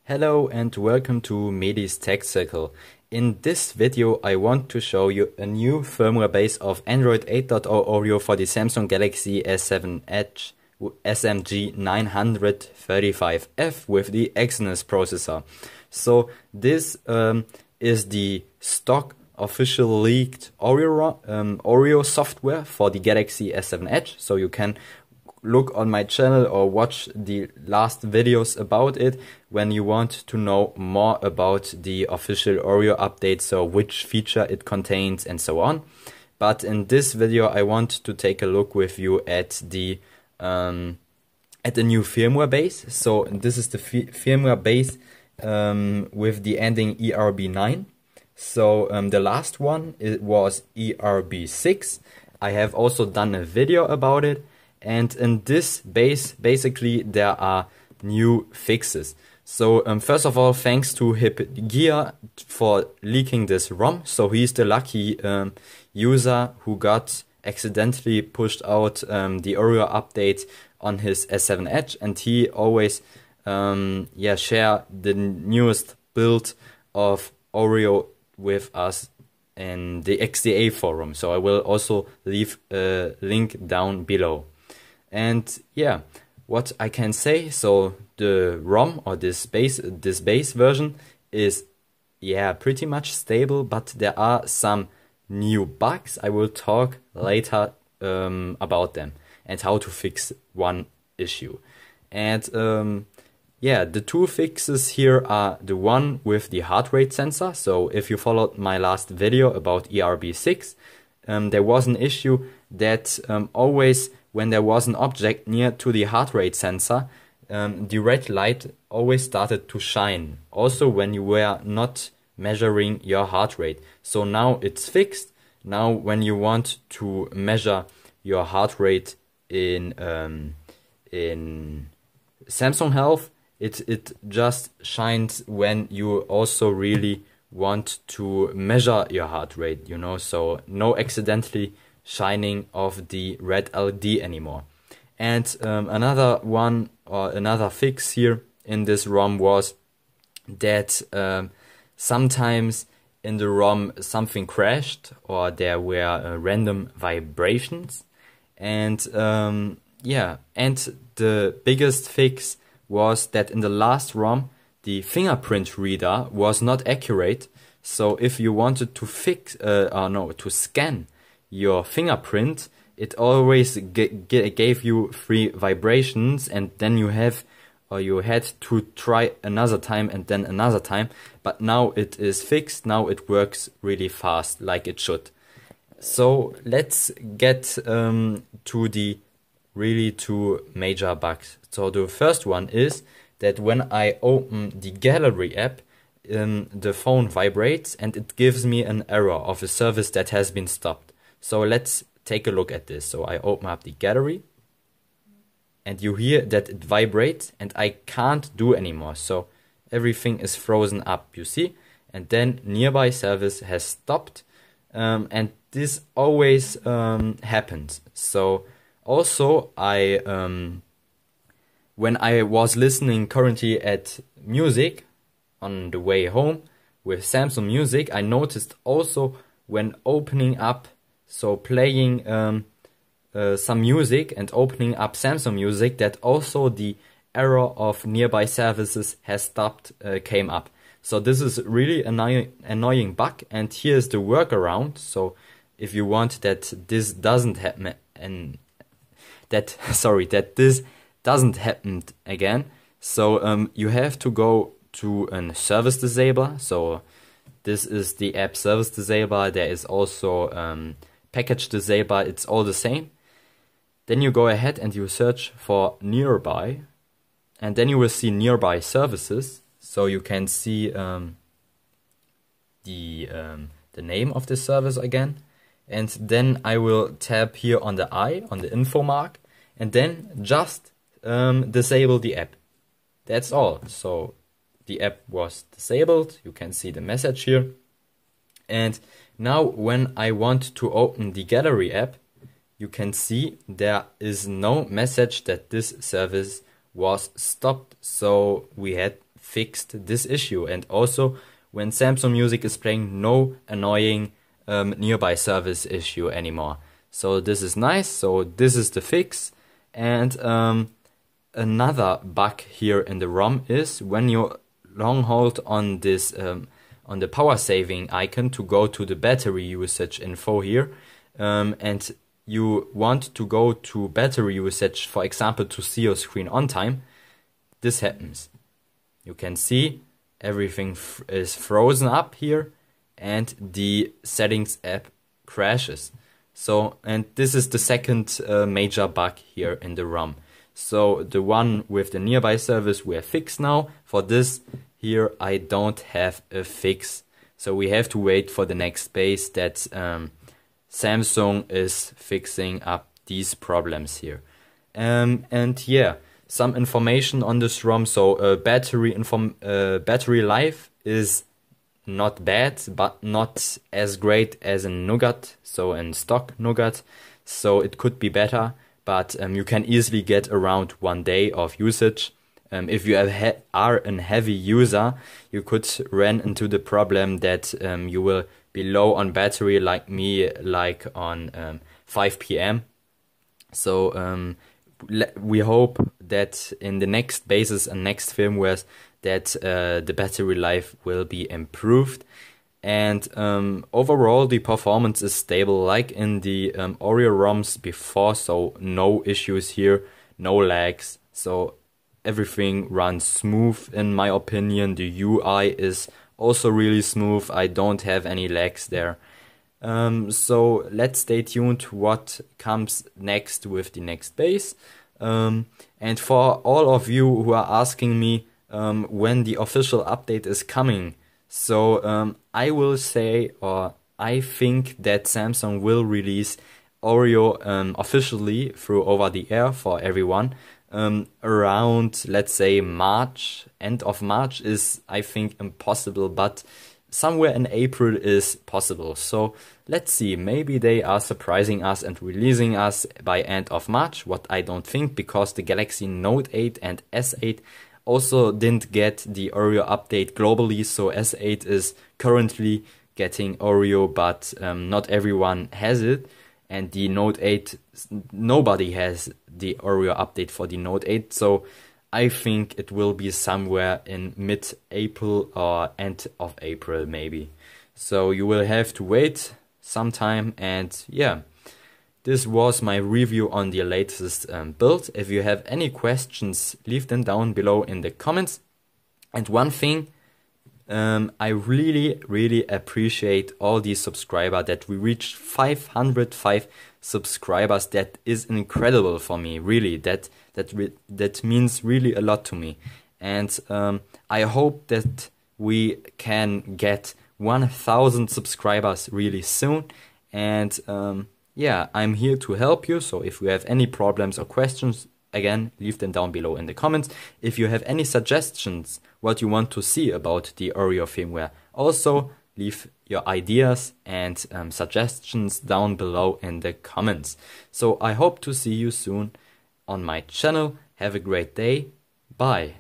Hello and welcome to Medi's Tech Circle. In this video I want to show you a new firmware base of Android 8.0 Oreo for the Samsung Galaxy S7 Edge SMG 935F with the Exynos processor. So this is the stock official leaked Oreo software for the Galaxy S7 Edge. So you can look on my channel or watch the last videos about it when you want to know more about the official Oreo update, so which feature it contains and so on. But in this video I want to take a look with you at the new firmware base. So this is the firmware base with the ending ERB9. So the last one, it was ERB6. I have also done a video about it. And in this base, basically, there are new fixes. So first of all, thanks to HipGear for leaking this ROM. So he's the lucky user who got accidentally pushed out the Oreo update on his S7 Edge. And he always share the newest build of Oreo with us in the XDA forum. So I will also leave a link down below. And yeah, what I can say, so the ROM or this base version is pretty much stable, but there are some new bugs. I will talk later about them and how to fix one issue. And the two fixes here are the one with the heart rate sensor. So if you followed my last video about ERB6, there was an issue that always when there was an object near to the heart rate sensor, the red light always started to shine. Also when you were not measuring your heart rate. So now it's fixed. Now when you want to measure your heart rate in Samsung Health, it just shines when you also really want to measure your heart rate, you know, so no accidentally shining of the red LED anymore. And another one or another fix here in this ROM was that sometimes in the ROM something crashed or there were random vibrations. And and the biggest fix was that in the last ROM the fingerprint reader was not accurate. So if you wanted to to scan your fingerprint, it always gave you 3 vibrations, and then you had to try another time and then another time. But now it is fixed. Now it works really fast, like it should. So let's get to the really 2 major bugs. So the first one is that when I open the gallery app, the phone vibrates and it gives me an error of a service that has been stopped. So let's take a look at this. So I open up the gallery and you hear that it vibrates and I can't do anymore. So everything is frozen up, you see? And then nearby service has stopped. And this always happens. So also when I was listening currently at music on the way home with Samsung Music, I noticed also when opening up, so playing some music and opening up Samsung Music, that also the error of nearby services has stopped came up. So this is really annoying bug, and here's the workaround. So if you want that this doesn't happen that this doesn't happen again, so you have to go to a service disabler. So this is the app service disabler. There is also package disabler. It's all the same. Then you go ahead and you search for nearby, and then you will see nearby services. So you can see the name of the service again. And then I will tap here on the eye, on the info mark, and then just disable the app. That's all. So the app was disabled. You can see the message here. And now when I want to open the gallery app, you can see there is no message that this service was stopped. So we had fixed this issue. And also when Samsung Music is playing, no annoying nearby service issue anymore. So this is nice. So this is the fix. And another bug here in the ROM is when you long hold on this on the power saving icon to go to the battery usage info here, and you want to go to battery usage, for example, to see your screen on time, this happens. You can see everything is frozen up here and the settings app crashes. So, and this is the second major bug here in the ROM. So the one with the nearby service we have fixed now. For this here I don't have a fix. So we have to wait for the next base that Samsung is fixing up these problems here. And yeah, some information on this ROM. So battery life is not bad, but not as great as in Nougat, so in stock Nougat. So it could be better, but you can easily get around 1 day of usage. If you are a heavy user, you could run into the problem that you will be low on battery like me, like on 5 p.m. So we hope that in the next bases and next firmwares that the battery life will be improved. And overall the performance is stable like in the Oreo ROMs before, so no issues here, no lags, so everything runs smooth in my opinion. The UI is also really smooth, I don't have any lags there. So let's stay tuned what comes next with the next base. And for all of you who are asking me when the official update is coming, so I will say, or I think that Samsung will release Oreo officially through over the air for everyone around, let's say, March. End of March is, I think, impossible, but somewhere in April is possible. So let's see, maybe they are surprising us and releasing us by end of March, what I don't think, because the Galaxy Note 8 and S8 also didn't get the Oreo update globally. So S8 is currently getting Oreo, but not everyone has it. And the Note 8, nobody has the Oreo update for the Note 8. So I think it will be somewhere in mid-April or end of April maybe. So you will have to wait some time. And yeah, this was my review on the latest build. If you have any questions, leave them down below in the comments. And one thing, I really appreciate all these subscribers, that we reached 505 subscribers. That is incredible for me, really. That means really a lot to me. And I hope that we can get 1000 subscribers really soon. And yeah, I'm here to help you. So if you have any problems or questions, again, leave them down below in the comments. If you have any suggestions what you want to see about the Oreo firmware, also leave your ideas and suggestions down below in the comments. So I hope to see you soon on my channel. Have a great day. Bye.